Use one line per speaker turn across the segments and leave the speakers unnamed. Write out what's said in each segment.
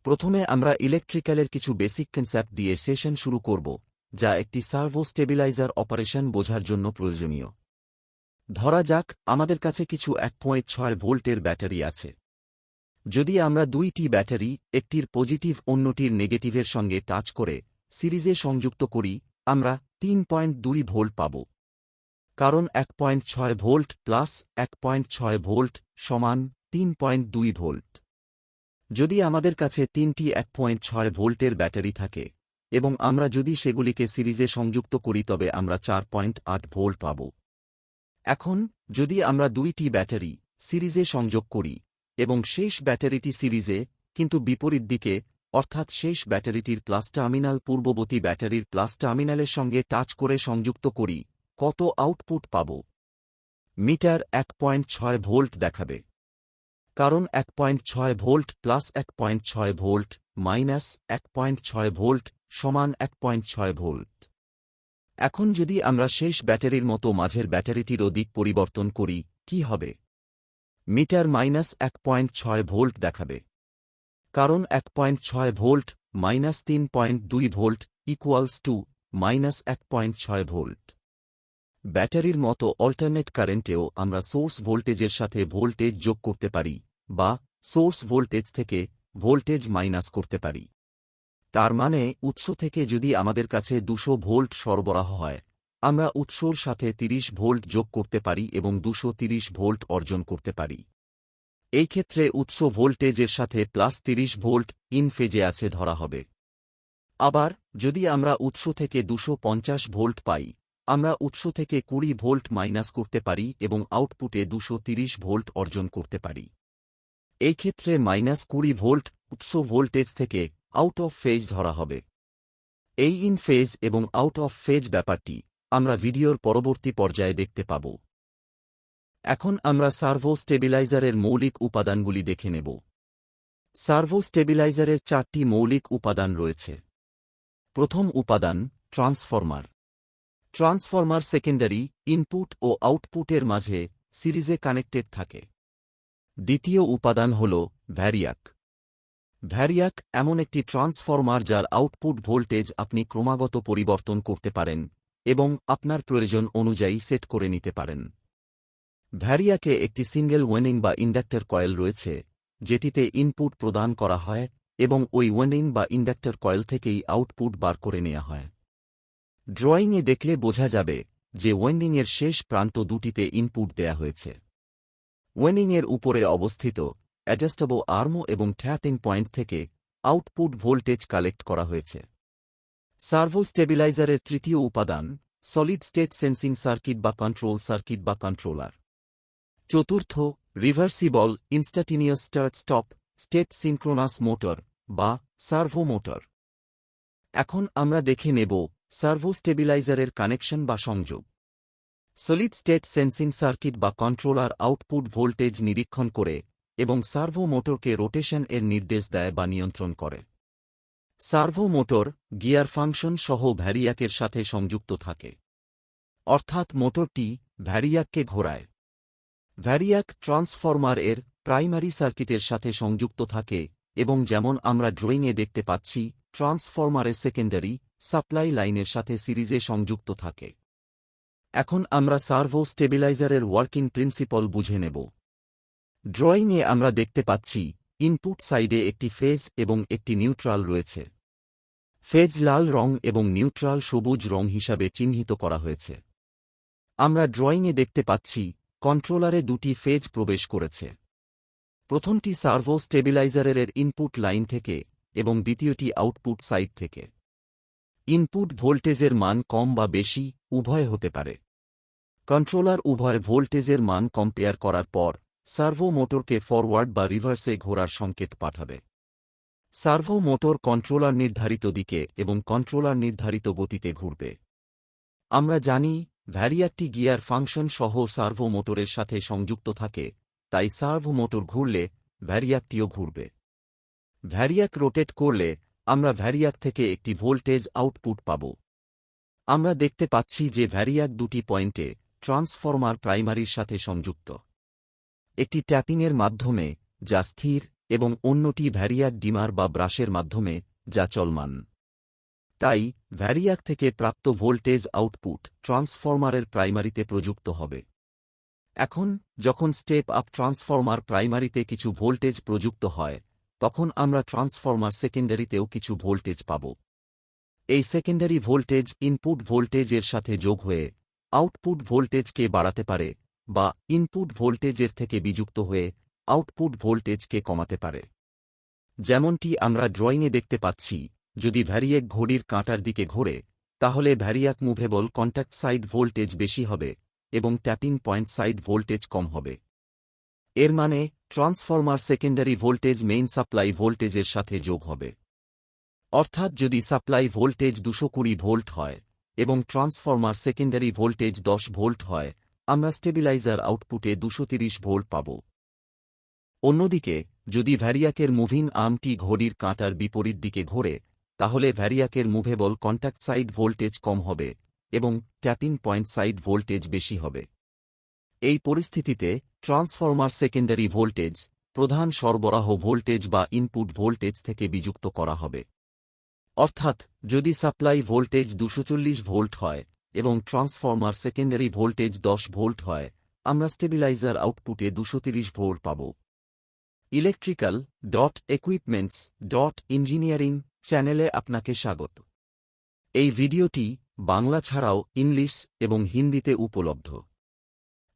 প্রথমে আমরা ইলেকট্রিক্যালের কিছু বেসিক কনসেপ্ট দিয়ে সেশন শুরু করব, যা একটি সার্ভো স্টেবিলাইজার অপারেশন বোঝার জন্য প্রয়োজনীয়। ধরা যাক আমাদের কাছে কিছু 1.6 ভোল্টের ব্যাটারি আছে। যদি আমরা দুইটি ব্যাটারি, একটির পজিটিভ অন্যটির নেগেটিভের সঙ্গে টাচ করে সিরিজে সংযুক্ত করি, আমরা 3.2 ভোল্ট পাব। কারণ 1.6 ভোল্ট প্লাস 1.6 ভোল্ট সমান 3.2 ভোল্ট। যদি আমাদের কাছে তিনটি 1.6 ভোল্টের ব্যাটারি থাকে এবং আমরা যদি সেগুলিকে সিরিজে সংযুক্ত করি তবে আমরা 4.8 ভোল্ট পাব। এখন যদি আমরা দুইটি ব্যাটারি সিরিজে সংযোগ করি এবং শেষ ব্যাটারিটি সিরিজে কিন্তু বিপরীত দিকে, অর্থাৎ শেষ ব্যাটারিটির প্লাস টার্মিনাল পূর্ববর্তী ব্যাটারির প্লাস টার্মিনালের সঙ্গে টাচ করে সংযুক্ত করি, কত আউটপুট পাব? মিটার 1.6 ভোল্ট দেখাবে। কারণ 1.6 volt plus 1.6 volt minus 1.6 volt সমান 1.6 ভোল্ট। এখন যদি আমরা শেষ ব্যাটারির মতো মাঝের ব্যাটারিটিরও দিক পরিবর্তন করি, কি হবে? মিটার মাইনাস 1.6 ভোল্ট দেখাবে। কারণ 1.6 volt minus 3.2 volt equals to minus 1.6 volt. ব্যাটারির মতো অল্টারনেট কারেন্টেও আমরা সোর্স ভোল্টেজের সাথে ভোল্টেজ যোগ করতে পারি বা সোর্স ভোল্টেজ থেকে ভোল্টেজ মাইনাস করতে পারি। তার মানে উৎস থেকে যদি আমাদের কাছে 200 ভোল্ট সরবরাহ হয়, আমরা উৎসর সাথে 30 ভোল্ট যোগ করতে পারি এবং 230 ভোল্ট অর্জন করতে পারি। এই ক্ষেত্রে উৎস ভোল্টেজের সাথে প্লাস 30 ভোল্ট ইন ফেজে আছে ধরা হবে। আবার যদি আমরা উৎস থেকে 250 ভোল্ট পাই, আমরা উৎস থেকে 20 ভোল্ট মাইনাস করতে পারি এবং আউটপুটে 230 ভোল্ট অর্জন করতে পারি। এই ক্ষেত্রে মাইনাস 20 ভোল্ট উৎস ভোল্টেজ থেকে আউট অফ ফেজ ধরা হবে। এই ইন ফেজ এবং আউট অফ ফেজ ব্যাপারটি আমরা ভিডিওর পরবর্তী পর্যায়ে দেখতে পাব। এখন আমরা সার্ভো স্টেবিলাইজারের মৌলিক উপাদানগুলি দেখে নেব। সার্ভো স্টেবিলাইজারের 4টি মৌলিক উপাদান রয়েছে। প্রথম উপাদান ট্রান্সফরমার। ট্রান্সফরমার সেকেন্ডারি ইনপুট ও আউটপুটের মাঝে সিরিজে কানেক্টেড থাকে। দ্বিতীয় উপাদান হল ভ্যারিয়াক। ভ্যারিয়াক এমন একটি ট্রান্সফরমার যার আউটপুট ভোল্টেজ আপনি ক্রমাগত পরিবর্তন করতে পারেন এবং আপনার প্রয়োজন অনুযায়ী সেট করে নিতে পারেন। ভ্যারিয়াকে একটি সিঙ্গেল ওয়েন্ডিং বা ইন্ডাক্টর কয়েল রয়েছে, যেটিতে ইনপুট প্রদান করা হয় এবং ওই ওয়েন্ডিং বা ইন্ডাক্টর কয়েল থেকেই আউটপুট বার করে নেওয়া হয়। ড্রয়িংয়ে দেখলে বোঝা যাবে যে ওয়েন্ডিংয়ের শেষ প্রান্ত দুটিতে ইনপুট দেয়া হয়েছে। ওয়েন্ডিংয়ের উপরে অবস্থিত অ্যাডজাস্টেবল আর্ম এবং ট্যাপিং পয়েন্ট থেকে আউটপুট ভোল্টেজ কালেক্ট করা হয়েছে। সার্ভো স্টেবিলাইজারের তৃতীয় উপাদান সলিড স্টেট সেন্সিং সার্কিট বা কন্ট্রোল সার্কিট বা কন্ট্রোলার। চতুর্থ reversible instantaneous start stop state synchronous motor বা সার্ভো মোটর। এখন আমরা দেখে নেব সার্ভো স্টেবিলাইজারের কানেকশন বা সংযোগ। সলিড স্টেট সেন্সিং সার্কিট বা কন্ট্রোলার আউটপুট ভোল্টেজ নিরীক্ষণ করে এবং সার্ভো মোটরকে রোটেশন এর নির্দেশ দেয় বা নিয়ন্ত্রণ করে। সার্ভো মোটর গিয়ার ফাংশন সহ ভ্যারিয়াকের সাথে সংযুক্ত থাকে, অর্থাৎ মোটরটি ভ্যারিয়াককে ঘোরায়। ভ্যারিয়াক ট্রান্সফরমার এর প্রাইমারি সার্কিটের সাথে সংযুক্ত থাকে এবং যেমন আমরা ড্রয়িংয়ে দেখতে পাচ্ছি, ট্রান্সফরমারের সেকেন্ডারি সাপ্লাই লাইনের সাথে সিরিজে সংযুক্ত থাকে। এখন আমরা সার্ভো স্টেবিলাইজারের ওয়ার্কিং প্রিন্সিপল বুঝে নেব। ড্রয়িংয়ে আমরা দেখতে পাচ্ছি ইনপুট সাইডে একটি ফেজ এবং একটি নিউট্রাল রয়েছে। ফেজ লাল রং এবং নিউট্রাল সবুজ রং হিসাবে চিহ্নিত করা হয়েছে। আমরা ড্রয়িংয়ে দেখতে পাচ্ছি কন্ট্রোলারে দুটি ফেজ প্রবেশ করেছে। প্রথমটি সার্ভো স্টেবিলাইজারের ইনপুট লাইন থেকে এবং দ্বিতীয়টি আউটপুট সাইড থেকে। ইনপুট ভোল্টেজের মান কম বা বেশি উভয় হতে পারে। কন্ট্রোলার উভয় ভোল্টেজের মান কম্পেয়ার করার পর সার্ভো মোটরকে ফরওয়ার্ড বা রিভার্সে ঘোরার সংকেত পাঠাবে। সার্ভো মোটর কন্ট্রোলার নির্ধারিত দিকে এবং কন্ট্রোলার নির্ধারিত গতিতে ঘুরবে। আমরা জানি ভ্যারিয়াকটি গিয়ার ফাংশন সহ সার্ভো মোটরের সাথে সংযুক্ত থাকে, তাই সার্ভো মোটর ঘুরলে ভ্যারিয়াকটিও ঘুরবে। ভ্যারিয়াক রোটেট করলে আমরা ভ্যারিয়াক থেকে একটি ভোল্টেজ আউটপুট পাব। আমরা দেখতে পাচ্ছি যে ভ্যারিয়াক দুটি পয়েন্টে ট্রান্সফরমার প্রাইমারির সাথে সংযুক্ত। একটি ট্যাপিংয়ের মাধ্যমে, যা স্থির, এবং অন্যটি ভ্যারিয়াক ডিমার বা ব্রাশের মাধ্যমে, যা চলমান। তাই ভ্যারিয়াক থেকে প্রাপ্ত ভোল্টেজ আউটপুট ট্রান্সফরমারের প্রাইমারিতে প্রযুক্ত হবে। এখন যখন স্টেপ আপ ট্রান্সফরমার প্রাইমারিতে কিছু ভোল্টেজ প্রযুক্ত হয়, তখন আমরা ট্রান্সফরমার সেকেন্ডারিতেও কিছু ভোল্টেজ পাব। এই সেকেন্ডারি ভোল্টেজ ইনপুট ভোল্টেজের সাথে যোগ হয়ে আউটপুট ভোল্টেজকে বাড়াতে পারে, বা ইনপুট ভোল্টেজের থেকে বিযুক্ত হয়ে আউটপুট ভোল্টেজকে কমাতে পারে। যেমনটি আমরা ড্রয়িংয়ে দেখতে পাচ্ছি, যদি ভ্যারিয়াক ঘড়ির কাঁটার দিকে ঘোরে, তাহলে ভ্যারিয়াক মুভেবল কন্ট্যাক্ট সাইড ভোল্টেজ বেশি হবে এবং ট্যাপিং পয়েন্ট সাইড ভোল্টেজ কম হবে। এর মানে transformer secondary voltage main supply ভোল্টেজের সাথে যোগ হবে। অর্থাৎ যদি সাপ্লাই ভোল্টেজ 220 ভোল্ট হয় এবং ট্রান্সফরমার সেকেন্ডারি ভোল্টেজ 10 ভোল্ট হয়, আমরা স্টেবিলাইজার আউটপুটে 230 ভোল্ট পাব। অন্যদিকে যদি ভ্যারিয়াকের মুভিং আর্মটি ঘড়ির কাঁটার বিপরীত দিকে ঘোরে, তাহলে ভ্যারিয়াকের মুভেবল কন্ট্যাক্ট সাইড ভোল্টেজ কম হবে এবং ট্যাপিং পয়েন্ট সাইড ভোল্টেজ বেশি হবে। এই পরিস্থিতিতে ট্রান্সফরমার সেকেন্ডারি ভোল্টেজ প্রধান সরবরাহ ভোল্টেজ বা ইনপুট ভোল্টেজ থেকে বিযুক্ত করা হবে। অর্থাৎ যদি সাপ্লাই ভোল্টেজ 240 ভোল্ট হয় এবং ট্রান্সফরমার সেকেন্ডারি ভোল্টেজ 10 ভোল্ট হয়, আমরা স্টেবিলাইজার আউটপুটে 230 ভোল্ট পাব। ইলেকট্রিক্যাল ইকুইপমেন্টস ইঞ্জিনিয়ারিং চ্যানেলে আপনাকে স্বাগত। এই ভিডিওটি বাংলা ছাড়াও ইংলিশ এবং হিন্দিতে উপলব্ধ।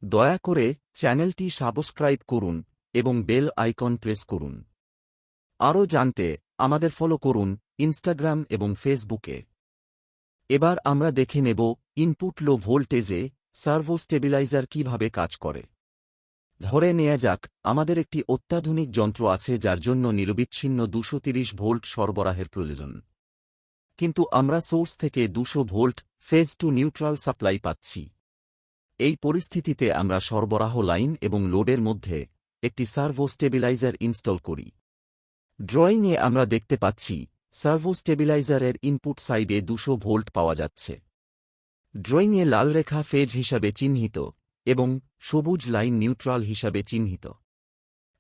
দয়া করে চ্যানেলটি সাবস্ক্রাইব করুন এবং বেল আইকন প্রেস করুন। আরও জানতে আমাদের ফলো করুন ইনস্টাগ্রাম এবং ফেসবুকে। এবার আমরা দেখে নেব ইনপুট লো ভোল্টেজে সার্ভো স্টেবিলাইজার কিভাবে কাজ করে। ধরে নেয়া যাক আমাদের একটি অত্যাধুনিক যন্ত্র আছে যার জন্য নিরবিচ্ছিন্ন 230 ভোল্ট সরবরাহের প্রয়োজন। কিন্তু আমরা সোর্স থেকে 200 volt phase to neutral supply পাচ্ছি। এই পরিস্থিতিতে আমরা সরবরাহ লাইন এবং লোডের মধ্যে একটি সার্ভো স্টেবিলাইজার ইনস্টল করি। ড্রয়িংয়ে আমরা দেখতে পাচ্ছি সার্ভো স্টেবিলাইজারের ইনপুট সাইডে 200 ভোল্ট পাওয়া যাচ্ছে। ড্রয়িংয়ে লাল রেখা ফেজ হিসাবে চিহ্নিত এবং সবুজ লাইন নিউট্রাল হিসাবে চিহ্নিত।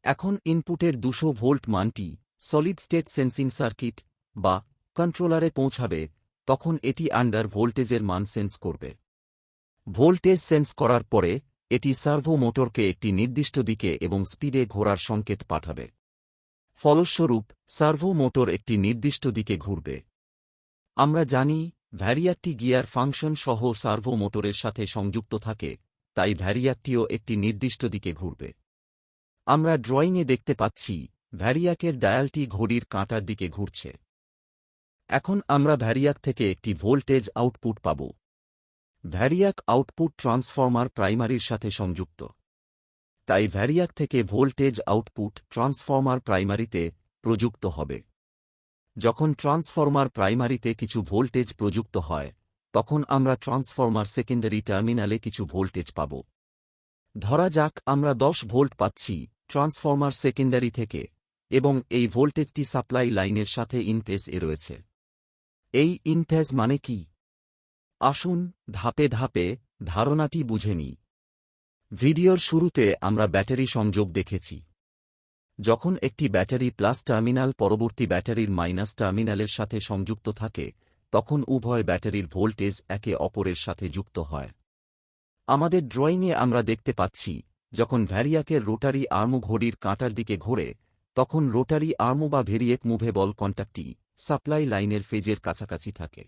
এখন ইনপুটের 200 ভোল্ট মানটি সলিড স্টেট সেন্সিং সার্কিট বা কন্ট্রোলারে পৌঁছাবে, তখন এটি আন্ডার ভোল্টেজের মান সেন্স করবে। ভোল্টেজ সেন্স করার পরে এটি সার্ভো মোটরকে একটি নির্দিষ্ট দিকে এবং স্পিডে ঘোরার সংকেত পাঠাবে। ফলস্বরূপ সার্ভো মোটর একটি নির্দিষ্ট দিকে ঘুরবে। আমরা জানি ভ্যারিয়াকটি গিয়ার ফাংশন সহ সার্ভো মোটরের সাথে সংযুক্ত থাকে, তাই ভ্যারিয়াকটিও একটি নির্দিষ্ট দিকে ঘুরবে। আমরা ড্রয়িংয়ে দেখতে পাচ্ছি ভ্যারিয়াকের ডায়ালটি ঘড়ির কাঁটার দিকে ঘুরছে। এখন আমরা ভ্যারিয়াক থেকে একটি ভোল্টেজ আউটপুট পাব। ভ্যারিয়াক আউটপুট ট্রান্সফরমার প্রাইমারির সাথে সংযুক্ত, তাই ভ্যারিয়াক থেকে ভোল্টেজ আউটপুট ট্রান্সফরমার প্রাইমারিতে প্রযুক্ত হবে। যখন ট্রান্সফরমার প্রাইমারিতে কিছু ভোল্টেজ প্রযুক্ত হয়, তখন আমরা ট্রান্সফরমার সেকেন্ডারি টার্মিনালে কিছু ভোল্টেজ পাব। ধরা যাক আমরা 10 ভোল্ট পাচ্ছি ট্রান্সফরমার সেকেন্ডারি থেকে এবং এই ভোল্টেজটি সাপ্লাই লাইনের সাথে ইনফেজ এ রয়েছে। এই ইনফেজ মানে কি? আসুন ধাপে ধাপে ধারণাটি বুঝে নিই। ভিডিওর শুরুতে আমরা ব্যাটারি সংযোগ দেখেছি। যখন একটি ব্যাটারি প্লাস টার্মিনাল পরবর্তী ব্যাটারির মাইনাস টার্মিনালের সাথে সংযুক্ত থাকে, তখন উভয় ব্যাটারির ভোল্টেজ একে অপরের সাথে যুক্ত হয়। আমাদের ড্রয়িংয়ে আমরা দেখতে পাচ্ছি যখন ভ্যারিয়াকের রোটারি আর্ম ঘড়ির কাঁটার দিকে ঘোরে, তখন রোটারি আর্ম বা ভেরিয়েক মুভেবল কন্ট্যাক্টটি সাপ্লাই লাইনের ফেজের কাছাকাছি থাকে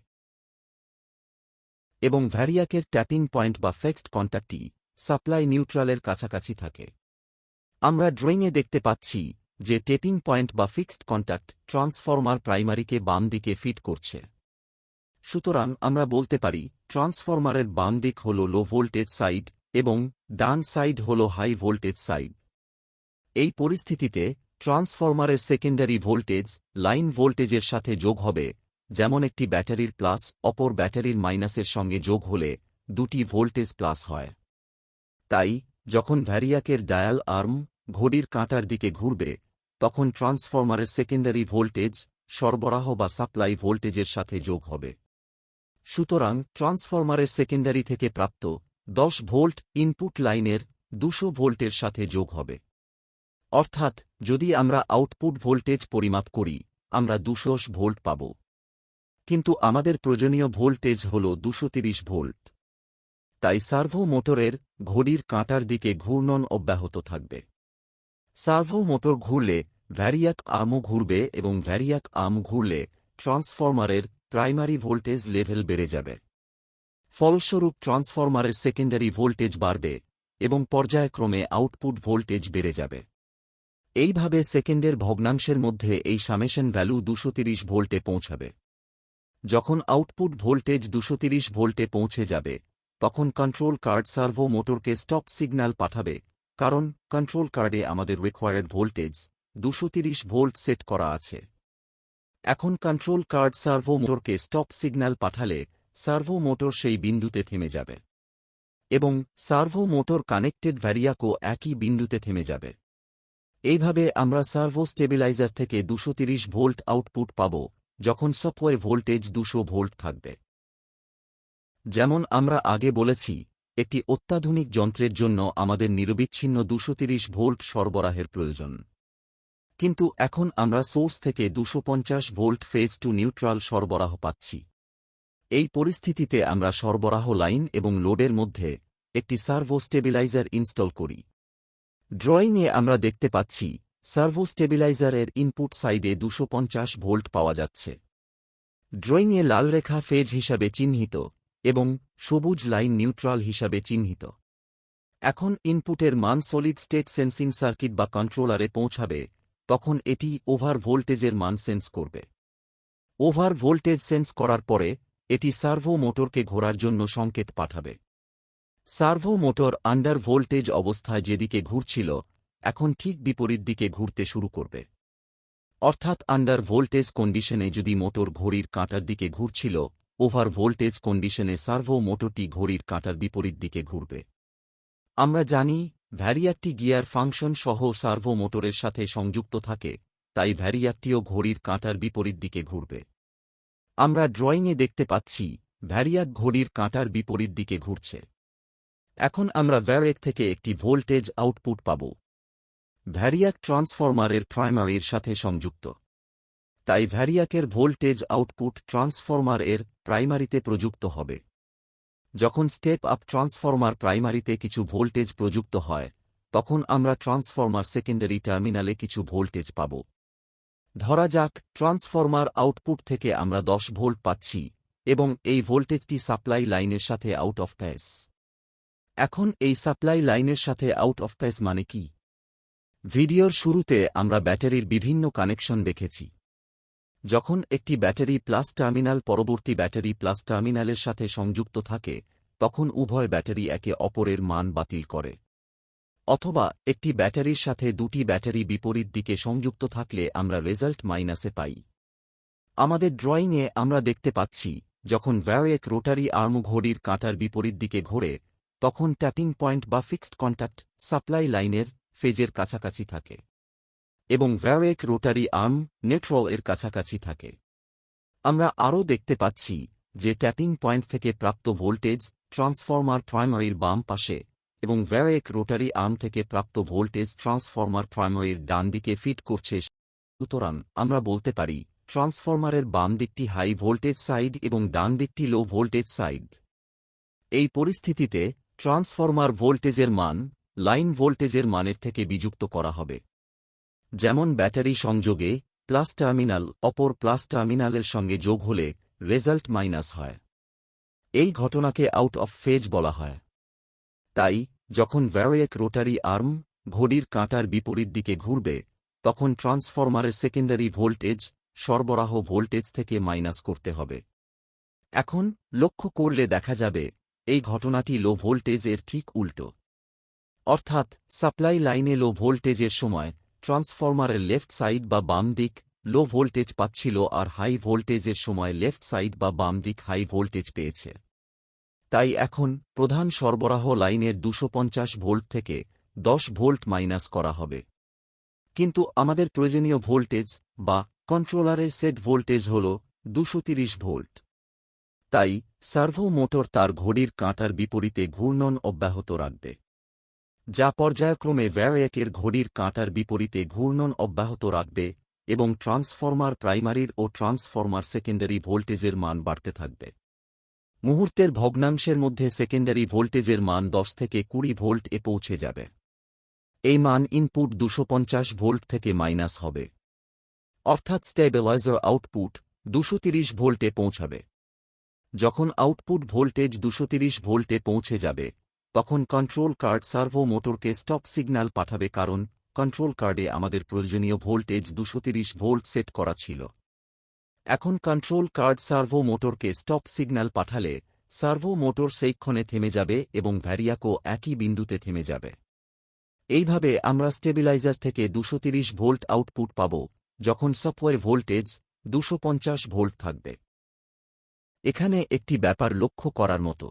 এবং ভ্যারিয়াকের ট্যাপিং পয়েন্ট বা ফিক্সড কন্ট্যাক্টটি সাপ্লাই নিউট্রালের কাছাকাছি থাকে। আমরা ড্রয়িংয়ে দেখতে পাচ্ছি যে টেপিং পয়েন্ট বা ফিক্সড কন্ট্যাক্ট ট্রান্সফরমার প্রাইমারিকে বাম দিকে ফিট করছে। সুতরাং আমরা বলতে পারি ট্রান্সফরমারের বাম দিক হল লো ভোল্টেজ সাইড এবং ডান সাইড হল হাই ভোল্টেজ সাইড। এই পরিস্থিতিতে ট্রান্সফরমারের সেকেন্ডারি ভোল্টেজ লাইন ভোল্টেজের সাথে যোগ হবে, যেমন একটি ব্যাটারির প্লাস অপর ব্যাটারির মাইনাসের সঙ্গে যোগ হলে দুটি ভোল্টেজ প্লাস হয়। তাই যখন ভ্যারিয়াকের ডায়াল আর্ম ঘড়ির কাঁটার দিকে ঘুরবে, তখন ট্রান্সফরমারের সেকেন্ডারি ভোল্টেজ সরবরাহ বা সাপ্লাই ভোল্টেজের সাথে যোগ হবে। সুতরাং ট্রান্সফরমারের সেকেন্ডারি থেকে প্রাপ্ত 10 ভোল্ট ইনপুট লাইনের 200 ভোল্টের সাথে যোগ হবে। অর্থাৎ যদি আমরা আউটপুট ভোল্টেজ পরিমাপ করি আমরা 200 ভোল্ট পাব, কিন্তু আমাদের প্রয়োজনীয় ভোল্টেজ হল 230 ভোল্ট। তাই সার্ভো মোটরের ঘড়ির কাঁটার দিকে ঘূর্ণন অব্যাহত থাকবে। সার্ভো মোটর ঘুরলে ভ্যারিয়াক আর্মও ঘুরবে এবং ভ্যারিয়াক আর্ম ঘুরলে ট্রান্সফরমারের প্রাইমারি ভোল্টেজ লেভেল বেড়ে যাবে। ফলস্বরূপ ট্রান্সফরমারের সেকেন্ডারি ভোল্টেজ বাড়বে এবং পর্যায়ক্রমে আউটপুট ভোল্টেজ বেড়ে যাবে। এইভাবে সেকেন্ডের ভগ্নাংশের মধ্যে এই সামেশন ভ্যালু 230 ভোল্টে পৌঁছাবে। যখন আউটপুট ভোল্টেজ 230 ভোল্টে পৌঁছে যাবে তখন কন্ট্রোল কার্ড সার্ভো মোটরকে স্টপ সিগন্যাল পাঠাবে, কারণ কন্ট্রোল কার্ডে আমাদের রিকোয়ার্ড ভোল্টেজ 230 ভোল্ট সেট করা আছে। এখন কন্ট্রোল কার্ড সার্ভো মোটরকে স্টপ সিগন্যাল পাঠালে সার্ভো মোটর সেই বিন্দুতে থেমে যাবে এবং সার্ভো মোটর কানেক্টেড ভ্যারিয়াকও একই বিন্দুতে থেমে যাবে। এইভাবে আমরা সার্ভো স্টেবিলাইজার থেকে 230 ভোল্ট আউটপুট পাব যখন সাপ্লাই ভোল্টেজ 200 ভোল্ট থাকবে। যেমন আমরা আগে বলেছি, একটি অত্যাধুনিক যন্ত্রের জন্য আমাদের নিরবিচ্ছিন্ন 230 ভোল্ট সরবরাহের প্রয়োজন, কিন্তু এখন আমরা সোর্স থেকে 250 ভোল্ট ফেজ টু নিউট্রাল সরবরাহ পাচ্ছি। এই পরিস্থিতিতে আমরা সরবরাহ লাইন এবং লোডের মধ্যে একটি সার্ভো স্টেবিলাইজার ইনস্টল করি। ড্রয়িংয়ে আমরা দেখতে পাচ্ছি সার্ভো স্টেবিলাইজারের ইনপুট সাইডে 250 ভোল্ট পাওয়া যাচ্ছে। ড্রয়িংয়ে লাল রেখা ফেজ হিসাবে চিহ্নিত এবং সবুজ লাইন নিউট্রাল হিসাবে চিহ্নিত। এখন ইনপুটের মান সলিড স্টেট সেন্সিং সার্কিট বা কন্ট্রোলারে পৌঁছাবে, তখন এটি ওভার ভোল্টেজের মান সেন্স করবে। ওভার ভোল্টেজ সেন্স করার পরে এটি সার্ভো মোটরকে ঘোরার জন্য সংকেত পাঠাবে। সার্ভো মোটর আন্ডার ভোল্টেজ অবস্থায় যেদিকে ঘুরছিল এখন ঠিক বিপরীত দিকে ঘুরতে শুরু করবে। অর্থাৎ আন্ডার ভোল্টেজ কন্ডিশনে যদি মোটর ঘড়ির কাঁটার দিকে ঘুরছিল, ওভার ভোল্টেজ কন্ডিশনে সার্ভো মোটরটি ঘড়ির কাঁটার বিপরীত দিকে ঘুরবে। আমরা জানি ভ্যারিয়াকটি গিয়ার ফাংশন সহ সার্ভো মোটরের সাথে সংযুক্ত থাকে, তাই ভ্যারিয়াকটিও ঘড়ির কাঁটার বিপরীত দিকে ঘুরবে। আমরা ড্রয়িংয়ে দেখতে পাচ্ছি ভ্যারিয়াক ঘড়ির কাঁটার বিপরীত দিকে ঘুরছে। এখন আমরা ভ্যারিয়াক থেকে একটি ভোল্টেজ আউটপুট পাব। ভ্যারিয়াক ট্রান্সফরমারের প্রাইমারির সাথে সংযুক্ত, তাই ভ্যারিয়াকের ভোল্টেজ আউটপুট ট্রান্সফরমার এর প্রাইমারিতে প্রযুক্ত হবে। যখন স্টেপ আপ ট্রান্সফরমার প্রাইমারিতে কিছু ভোল্টেজ প্রযুক্ত হয় তখন আমরা ট্রান্সফরমার সেকেন্ডারি টার্মিনালে কিছু ভোল্টেজ পাব। ধরা যাক ট্রান্সফরমার আউটপুট থেকে আমরা 10 ভোল্ট পাচ্ছি এবং এই ভোল্টেজটি সাপ্লাই লাইনের সাথে আউট অফ ফেজ। এখন এই সাপ্লাই লাইনের সাথে আউট অফ ফেজ মানে কি? ভিডিওর শুরুতে আমরা ব্যাটারির বিভিন্ন কানেকশন দেখেছি। যখন একটি ব্যাটারি প্লাস টার্মিনাল পরবর্তী ব্যাটারি প্লাস টার্মিনালের সাথে সংযুক্ত থাকে তখন উভয় ব্যাটারি একে অপরের মান বাতিল করে, অথবা একটি ব্যাটারির সাথে দুটি ব্যাটারি বিপরীত দিকে সংযুক্ত থাকলে আমরা রেজাল্ট মাইনাসে পাই। আমাদের ড্রয়িংয়ে আমরা দেখতে পাচ্ছি যখন ভ্যারিয়াক রোটারি আর্ম ঘড়ির কাঁটার বিপরীত দিকে ঘোরে তখন ট্যাপিং পয়েন্ট বা ফিক্সড কন্ট্যাক্ট সাপ্লাই লাইনের ফেজের কাছাকাছি থাকে এবং ভ্যারিয়াক রোটারি আর্ম নিউট্রাল এর কাছাকাছি থাকে। আমরা আরও দেখতে পাচ্ছি যে ট্যাপিং পয়েন্ট থেকে প্রাপ্ত ভোল্টেজ ট্রান্সফরমার প্রাইমারির বাম পাশে এবং ভ্যারিয়াক রোটারি আর্ম থেকে প্রাপ্ত ভোল্টেজ ট্রান্সফরমার প্রাইমারির ডান দিকে ফিট করছে। সুতরাং আমরা বলতে পারি ট্রান্সফরমারের বাম দিকটি হাই ভোল্টেজ সাইড এবং ডান দিকটি লো ভোল্টেজ সাইড। এই পরিস্থিতিতে ট্রান্সফরমার ভোল্টেজের মান লাইন ভোল্টেজের মানের থেকে বিযুক্ত করা হবে। যেমন ব্যাটারি সংযোগে প্লাস টার্মিনাল অপর প্লাস টার্মিনালের সঙ্গে যোগ হলে রেজাল্ট মাইনাস হয়। এই ঘটনাকে আউট অফ ফেজ বলা হয়। তাই যখন ভ্যারিয়াক রোটারি আর্ম ঘড়ির কাঁটার বিপরীত দিকে ঘুরবে তখন ট্রান্সফরমারের সেকেন্ডারি ভোল্টেজ সরবরাহ ভোল্টেজ থেকে মাইনাস করতে হবে। এখন লক্ষ্য করলে দেখা যাবে এই ঘটনাটি লো ভোল্টেজ এর ঠিক উল্টো। অর্থাৎ সাপ্লাই লাইনে লো ভোল্টেজের সময় ট্রান্সফরমারের লেফট সাইড বা বাম দিক লো ভোল্টেজ পাচ্ছিল আর হাই ভোল্টেজের সময় লেফট সাইড বা বাম দিক হাই ভোল্টেজ পেয়েছে। তাই এখন প্রধান সরবরাহ লাইনের 250 ভোল্ট থেকে 10 ভোল্ট মাইনাস করা হবে। কিন্তু আমাদের প্রয়োজনীয় ভোল্টেজ বা কন্ট্রোলারের সেট ভোল্টেজ হল 230 ভোল্ট। তাই সার্ভো মোটর তার ঘড়ির কাঁটার বিপরীতে ঘূর্ণন অব্যাহত রাখবে। যা পর্যায়ক্রমে ভ্যারিয়াকের ঘড়ির কাঁটার বিপরীতে ঘূর্ণন অব্যাহত রাখবে এবং ট্রান্সফরমার প্রাইমারির ও ট্রান্সফরমার সেকেন্ডারি ভোল্টেজের মান বাড়তে থাকবে। মুহূর্তের ভগ্নাংশের মধ্যে সেকেন্ডারি ভোল্টেজের মান 10 থেকে 20 ভোল্ট এ পৌঁছে যাবে। এই মান ইনপুট 250 ভোল্ট থেকে মাইনাস হবে, অর্থাৎ স্টেবিলাইজার আউটপুট 230 ভোল্টে পৌঁছাবে। যখন আউটপুট ভোল্টেজ 230 ভোল্টে পৌঁছে যাবে, তখন কন্ট্রোল কার্ড সার্ভো মোটরকে স্টপ সিগন্যাল পাঠাবে, কারণ কন্ট্রোল কার্ডে আমাদের প্রয়োজনীয় ভোল্টেজ 230 ভোল্ট সেট করা ছিল। এখন কন্ট্রোল কার্ড সার্ভো মোটরকে স্টপ সিগন্যাল পাঠালে সার্ভো মোটর সেইক্ষণে থেমে যাবে এবং ভ্যারিয়াকও একই বিন্দুতে থেমে যাবে। এইভাবে আমরা স্টেবিলাইজার থেকে 230 ভোল্ট আউটপুট পাব, যখন সাপ্লাই ভোল্টেজ 250 ভোল্ট থাকবে। এখানে একটি ব্যাপার লক্ষ্য করার মতো,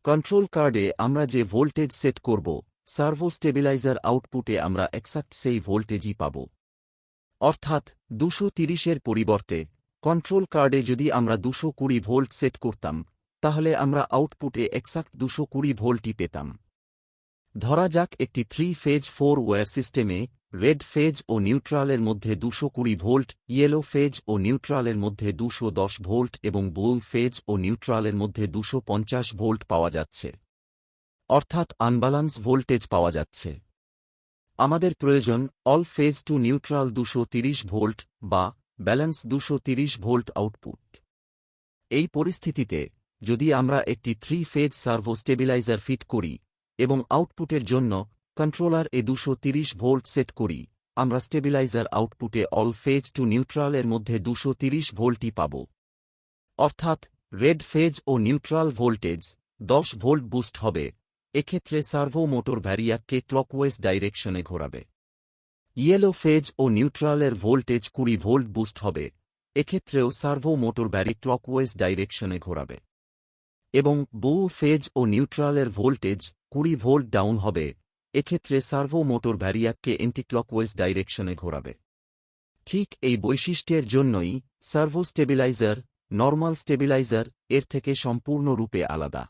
কন্ট্রোল কার্ডে আমরা যে ভোল্টেজ সেট করব, সার্ভো স্টেবিলাইজার আউটপুটে আমরা এক্সাক্ট সেই ভোল্টেজই পাব। অর্থাৎ 230-এর পরিবর্তে কন্ট্রোল কার্ডে যদি আমরা 220 ভোল্ট সেট করতাম, তাহলে আমরা আউটপুটে এক্সাক্ট 220 ভোল্টই পেতাম। ধরা যাক একটি 3-ফেজ 4-ওয়্যার সিস্টেমে রেড ফেজ ও নিউট্রালের মধ্যে 220 ভোল্ট, ইয়েলো ফেজ ও নিউট্রালের মধ্যে 210 ভোল্ট এবং ব্লু ফেজ ও নিউট্রালের মধ্যে 250 ভোল্ট পাওয়া যাচ্ছে, অর্থাৎ আনব্যালান্স ভোল্টেজ পাওয়া যাচ্ছে। আমাদের প্রয়োজন all phase to neutral 230 volt বা ব্যালেন্স 230 ভোল্ট আউটপুট। এই পরিস্থিতিতে যদি আমরা একটি 3-ফেজ সার্ভো স্টেবিলাইজার ফিট করি এবং আউটপুটের জন্য কন্ট্রোলার এ 230 ভোল্ট সেট করি, আমরা স্টেবিলাইজার আউটপুটে অল ফেজ টু নিউট্রাল এর মধ্যে 230 ভোল্টই পাব। অর্থাৎ রেড ফেজ ও নিউট্রাল ভোল্টেজ 10 ভোল্ট বুস্ট হবে। এক্ষেত্রে সার্ভো মোটর ভ্যারিয়াককে ক্লকওয়েজ ডাইরেকশনে ঘোরাবে। ইয়েলো ফেজ ও নিউট্রালের ভোল্টেজ 20 ভোল্ট বুস্ট হবে। এক্ষেত্রেও সার্ভো মোটর ভ্যারি ক্লকওয়েজ ডাইরেকশনে ঘোরাবে। এবং ব্লু ফেজ ও নিউট্রালের ভোল্টেজ 20 ভোল্ট ডাউন হবে। এক্ষেত্রে সার্ভো মোটর ভ্যারিয়াককে এন্টিক্লকওয়েজ ডাইরেকশনে ঘোরাবে। ঠিক এই বৈশিষ্ট্যের জন্যই সার্ভো স্টেবিলাইজার নর্মাল স্টেবিলাইজার এর থেকে সম্পূর্ণরূপে আলাদা।